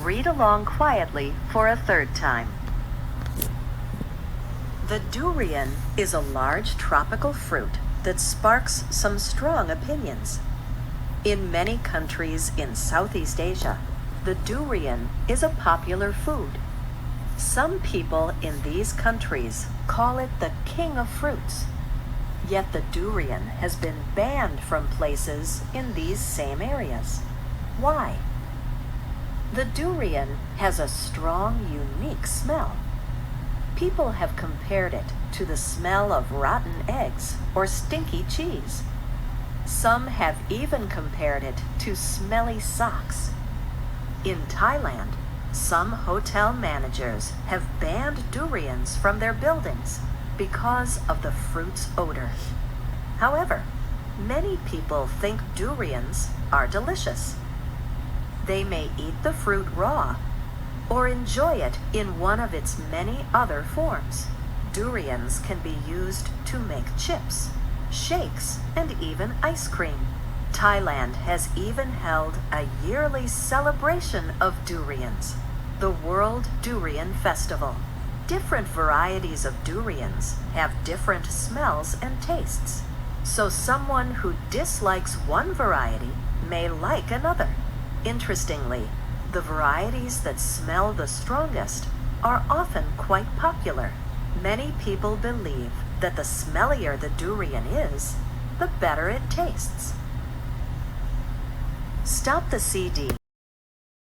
Read along quietly for a third time. The durian is a large tropical fruit that sparks some strong opinions. In many countries in Southeast Asia, the durian is a popular food. Some people in these countries call it the king of fruits. Yet the durian has been banned from places in these same areas. Why? The durian has a strong, unique smell. People have compared it to the smell of rotten eggs or stinky cheese. Some have even compared it to smelly socks. In Thailand, some hotel managers have banned durians from their buildings because of the fruit's odor. However, many people think durians are delicious. They may eat the fruit raw or enjoy it in one of its many other forms. Durians can be used to make chips, shakes, and even ice cream. Thailand has even held a yearly celebration of durians, the World Durian Festival. Different varieties of durians have different smells and tastes, so someone who dislikes one variety may like another. Interestingly, the varieties that smell the strongest are often quite popular. Many people believe that the smellier the durian is, the better it tastes. Stop the CD